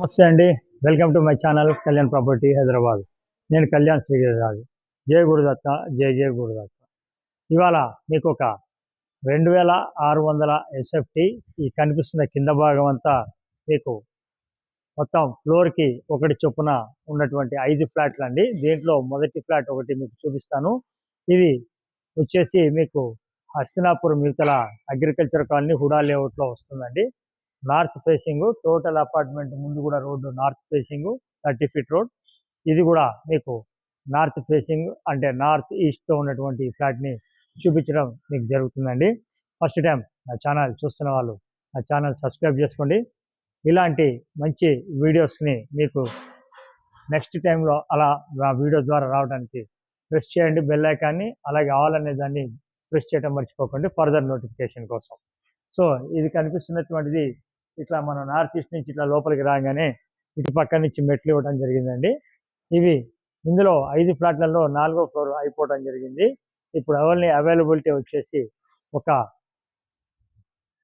నమస్తే అండి. Welcome to my channel Kalyan property Hyderabad. నేను కళ్యాణ్ శ్రీగిరిరాజు. జయ గురుదత్త, జయ జయ గురుదత్త. ఇవాళ మీకు ఒక 2600 ఎస్ఎఫ్టీ ఈ కనిపిస్తున్న కింద భాగం అంతా మీకు మొత్తం ఫ్లోర్కి ఒకటి చొప్పున ఉన్నటువంటి 5 ఫ్లాట్లు అండి. దీంట్లో మొదటి ఫ్లాట్ ఒకటి మీకు చూపిస్తాను. ఇది వచ్చేసి మీకు హస్తినాపూర్ మిగతల అగ్రికల్చర్ కాలనీ హుడా లేఅవుట్లో వస్తుందండి. నార్త్ ఫేసింగ్ టోటల్ అపార్ట్మెంట్ ముందు కూడా road north facing 30 feet road. ఇది కూడా మీకు నార్త్ ఫేసింగ్ అంటే నార్త్ ఈస్ట్తో ఉన్నటువంటి ఫ్లాట్ని చూపించడం మీకు జరుగుతుందండి. ఫస్ట్ టైం నా ఛానల్ చూస్తున్న వాళ్ళు నా ఛానల్ సబ్స్క్రైబ్ చేసుకోండి. ఇలాంటి మంచి వీడియోస్ని మీకు నెక్స్ట్ టైంలో అలా వీడియో ద్వారా రావడానికి ప్రెస్ చేయండి బెల్ ఐకాన్ని. అలాగే ఆల్ అనే దాన్ని ప్రెస్ చేయడం మర్చిపోకండి ఫర్దర్ నోటిఫికేషన్ కోసం. సో ఇది కనిపిస్తున్నటువంటిది ఇట్లా మనం నార్త్ ఈస్ట్ నుంచి ఇట్లా లోపలికి రాగానే ఇటు పక్క నుంచి మెట్లు ఇవ్వడం జరిగిందండి. ఇందులో 5 ఫ్లాట్లలో 4వ ఫ్లోర్ అయిపోవడం జరిగింది. ఇప్పుడు అవైలబిలిటీ వచ్చేసి ఒక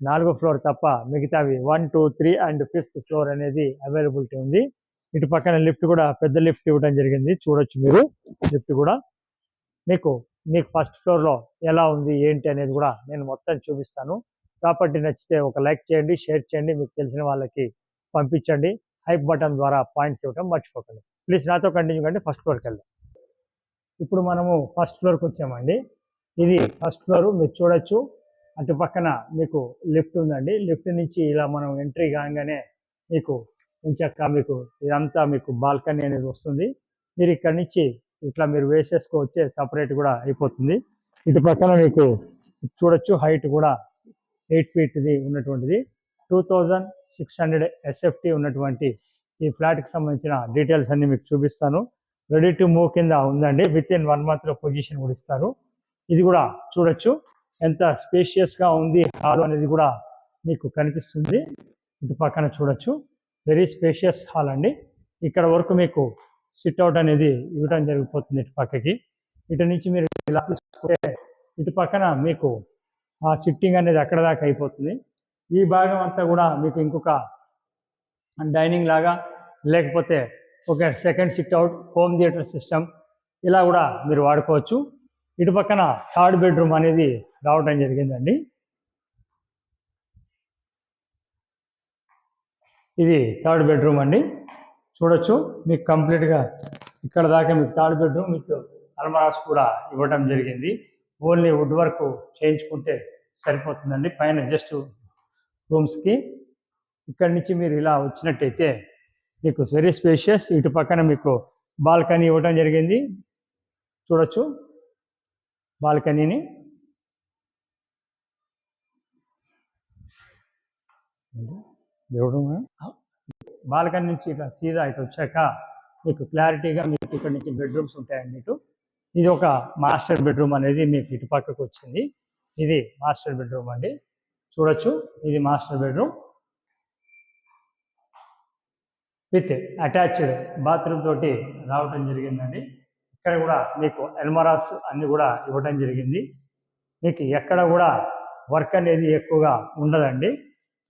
4వ ఫ్లోర్ తప్ప మిగతావి 1, 2, 3 అండ్ 5th ఫ్లోర్ అనేది అవైలబిలిటీ ఉంది. ఇటు పక్కన లిఫ్ట్ కూడా పెద్ద లిఫ్ట్ ఇవ్వడం జరిగింది. చూడొచ్చు మీరు లిఫ్ట్ కూడా. మీకు ఫస్ట్ ఫ్లోర్లో ఎలా ఉంది ఏంటి అనేది కూడా నేను మొత్తం చూపిస్తాను. ప్రాపర్టీ నచ్చితే ఒక లైక్ చేయండి, షేర్ చేయండి, మీకు తెలిసిన వాళ్ళకి పంపించండి. హైప్ బటన్ ద్వారా పాయింట్స్ ఇవ్వడం మర్చిపోకండి. ప్లీజ్ నాతో కంటిన్యూ కండి. ఫస్ట్ ఫ్లోర్కి వెళ్దాం. ఇప్పుడు మనము ఫస్ట్ ఫ్లోర్కి వచ్చామండి. ఇది ఫస్ట్ ఫ్లోర్. మీరు చూడొచ్చు అటు పక్కన మీకు లిఫ్ట్ ఉందండి. లిఫ్ట్ నుంచి ఇలా మనం ఎంట్రీ కాగానే మీకు ఇంచక్క మీకు ఇదంతా మీకు బాల్కనీ అనేది వస్తుంది. మీరు ఇక్కడ నుంచి ఇట్లా మీరు వేసేసుకోవచ్చే సపరేట్ కూడా అయిపోతుంది. ఇటు పక్కన మీకు చూడొచ్చు హైట్ కూడా 8 ఫీట్ది ఉన్నటువంటిది 2600 ఎస్ఎఫ్టీ ఉన్నటువంటి ఈ ఫ్లాట్కి సంబంధించిన డీటెయిల్స్ అన్ని మీకు చూపిస్తాను. రెడీ టు మూవ్ కింద ఉందండి. విత్ ఇన్ 1 మంత్లో పొజిషన్ కూడా ఇస్తారు. ఇది కూడా చూడొచ్చు ఎంత స్పేషియస్గా ఉంది హాల్ అనేది కూడా మీకు కనిపిస్తుంది. ఇటు పక్కన చూడొచ్చు వెరీ స్పేషియస్ హాల్ అండి. ఇక్కడ వరకు మీకు సిట్అవుట్ అనేది ఇవ్వడం జరిగిపోతుంది ఇటు పక్కకి. ఇటు నుంచి మీరు ఇలా తీసుకుంటే ఇటు పక్కన మీకు ఆ సిట్టింగ్ అనేది అక్కడ దాకా అయిపోతుంది. ఈ భాగం అంతా కూడా మీకు ఇంకొక డైనింగ్ లాగా లేకపోతే ఒక second sit-out home theatre system ఇలా కూడా మీరు వాడుకోవచ్చు. ఇటు పక్కన 3rd బెడ్రూమ్ అనేది రావడం జరిగిందండి. ఇది 3rd బెడ్రూమ్ అండి. చూడొచ్చు మీకు కంప్లీట్గా ఇక్కడ దాకా మీకు 3rd బెడ్రూమ్ మీకు అల్మరాస్ కూడా ఇవ్వడం జరిగింది. ఓన్లీ వుడ్ వర్క్ చేయించుకుంటే సరిపోతుందండి. పైన జస్ట్ రూమ్స్కి. ఇక్కడి నుంచి మీరు ఇలా వచ్చినట్టయితే మీకు వెరీ స్పేషియస్. ఇటు పక్కన మీకు బాల్కనీ ఇవ్వడం జరిగింది. చూడొచ్చు బాల్కనీని. బాల్కనీ నుంచి ఇట్లా సీదా ఇటు వచ్చాక మీకు క్లారిటీగా మీకు ఇక్కడ నుంచి బెడ్రూమ్స్ ఉంటాయండి. ఇది ఒక మాస్టర్ బెడ్రూమ్ అనేది మీకు ఇటు పక్కకు వచ్చింది. ఇది మాస్టర్ బెడ్రూమ్ అండి. చూడొచ్చు ఇది master bedroom with attached bathroom తోటి రావడం జరిగిందండి. ఇక్కడ కూడా మీకు అల్మరాస్ అన్ని కూడా ఇవ్వడం జరిగింది. మీకు ఎక్కడ కూడా వర్క్ అనేది ఎక్కువగా ఉండదండి.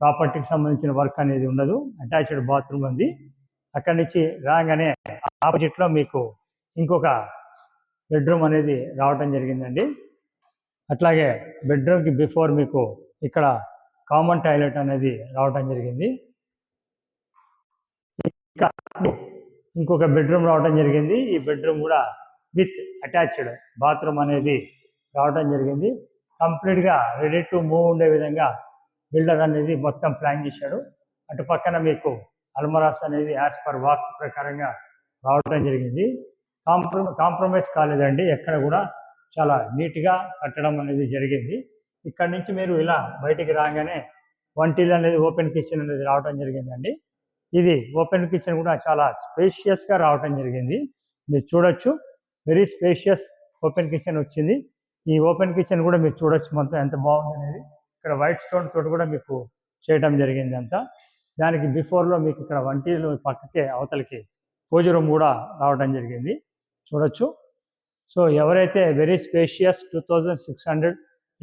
ప్రాపర్టీకి సంబంధించిన వర్క్ అనేది ఉండదు. అటాచ్డ్ బాత్రూమ్ ఉంది. అక్కడి నుంచి రాగానే ఆపోజిట్లో మీకు ఇంకొక బెడ్రూమ్ అనేది రావడం జరిగిందండి. అట్లాగే బెడ్రూమ్కి బిఫోర్ మీకు ఇక్కడ కామన్ టాయిలెట్ అనేది రావడం జరిగింది. ఇంకొక బెడ్రూమ్ రావడం జరిగింది. ఈ బెడ్రూమ్ కూడా విత్ అటాచ్డ్ బాత్రూమ్ అనేది రావడం జరిగింది. కంప్లీట్గా రెడీ టు మూవ్ ఉండే విధంగా బిల్డర్ అనేది మొత్తం ప్లాన్ చేశాడు. అటు పక్కన మీకు అల్మరాస్ అనేది యాజ్ పర్ వాస్తు ప్రకారంగా రావడం జరిగింది. కాంప్రమైజ్ కాలేదండి. ఎక్కడ కూడా చాలా నీట్గా కట్టడం అనేది జరిగింది. ఇక్కడ నుంచి మీరు ఇలా బయటికి రాగానే వంటిల్ అనేది ఓపెన్ కిచెన్ అనేది రావడం జరిగిందండి. ఇది ఓపెన్ కిచెన్ కూడా చాలా స్పేషియస్గా రావడం జరిగింది. మీరు చూడొచ్చు వెరీ స్పేషియస్ ఓపెన్ కిచెన్ వచ్చింది. ఈ ఓపెన్ కిచెన్ కూడా మీరు చూడొచ్చు మొత్తం ఎంత బాగుంది అనేది. ఇక్కడ వైట్ స్టోన్ తోటి కూడా మీకు చేయడం జరిగింది అంతా. దానికి బిఫోర్లో మీకు ఇక్కడ వంటిలు పక్కకే అవతలకి పూజ రూమ్ కూడా రావడం జరిగింది. చూడొచ్చు. సో ఎవరైతే వెరీ స్పేషియస్ 2600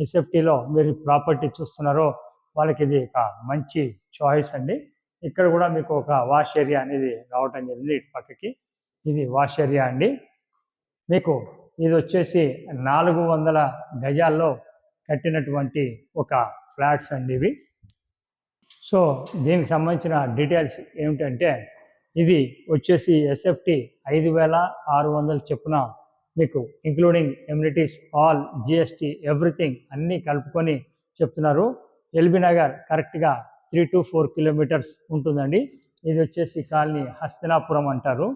ఎస్ఎఫ్టీలో మీరు ప్రాపర్టీ చూస్తున్నారో వాళ్ళకి ఇది ఒక మంచి చాయిస్ అండి. ఇక్కడ కూడా మీకు ఒక వాష్ ఏరియా అనేది రావటం జరిగింది ఇటు పక్కకి. ఇది వాష్ ఏరియా అండి. మీకు ఇది వచ్చేసి 400 గజాల్లో కట్టినటువంటి ఒక ఫ్లాట్స్ అండి ఇవి. సో దీనికి సంబంధించిన డీటెయిల్స్ ఏమిటంటే, ఇది వచ్చేసి ఎస్ఎఫ్టీ 5,600 చొప్పున మీకు including amenities all GST everything అన్నీ కలుపుకొని చెప్తున్నారు. ఎల్బీ నగర్ కరెక్ట్గా 3 to 4 కిలోమీటర్స్ ఉంటుందండి. ఇది వచ్చేసి కాలనీ హస్తినాపురం అంటారు.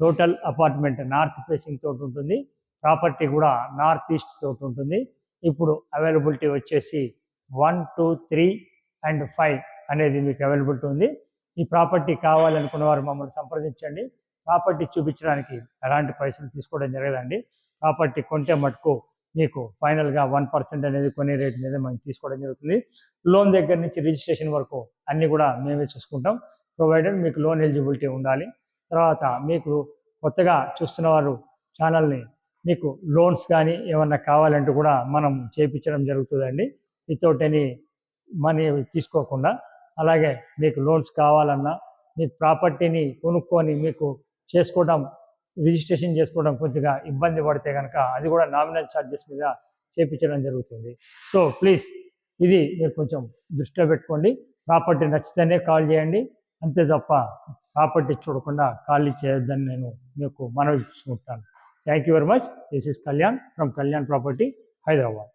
టోటల్ అపార్ట్మెంట్ నార్త్ ఫేసింగ్ తోటి ఉంటుంది. ప్రాపర్టీ కూడా నార్త్ ఈస్ట్ తోటి ఉంటుంది. ఇప్పుడు అవైలబిలిటీ వచ్చేసి 1, 2, 3 and 5 అనేది మీకు అవైలబిలిటీ ఉంది. ఈ ప్రాపర్టీ కావాలనుకున్న వారు మమ్మల్ని సంప్రదించండి. ప్రాపర్టీ చూపించడానికి ఎలాంటి పైసలు తీసుకోవడం జరగదండి. ప్రాపర్టీ కొంటే మటుకు మీకు ఫైనల్గా 1% అనేది కొనే రేట్ మీద మనం తీసుకోవడం జరుగుతుంది. లోన్ దగ్గర నుంచి రిజిస్ట్రేషన్ వరకు అన్నీ కూడా మేమే చూసుకుంటాం, ప్రొవైడెడ్ మీకు లోన్ ఎలిజిబిలిటీ ఉండాలి. తర్వాత మీకు కొత్తగా చూస్తున్న వారు ఛానల్ని మీకు లోన్స్ కానీ ఏమన్నా కావాలంటే కూడా మనం చేయించడం జరుగుతుందండి, వితౌట్ ఎనీ మనీ తీసుకోకుండా. అలాగే మీకు లోన్స్ కావాలన్నా, మీకు ప్రాపర్టీని కొనుక్కొని మీకు చేసుకోవడం, రిజిస్ట్రేషన్ చేసుకోవడం కొద్దిగా ఇబ్బంది పడితే కనుక అది కూడా నామినల్ ఛార్జెస్ మీద చేయించడం జరుగుతుంది. సో ప్లీజ్ ఇది మీరు కొంచెం దృష్టిలో పెట్టుకోండి. ప్రాపర్టీ నచ్చితేనే కాల్ చేయండి, అంతే తప్ప ప్రాపర్టీ చూడకుండా కాల్ చేయొద్దని నేను మీకు మనవి చేసుకుంటాను. Thank you very much. This is Kalyan from Kalyan property, Hyderabad.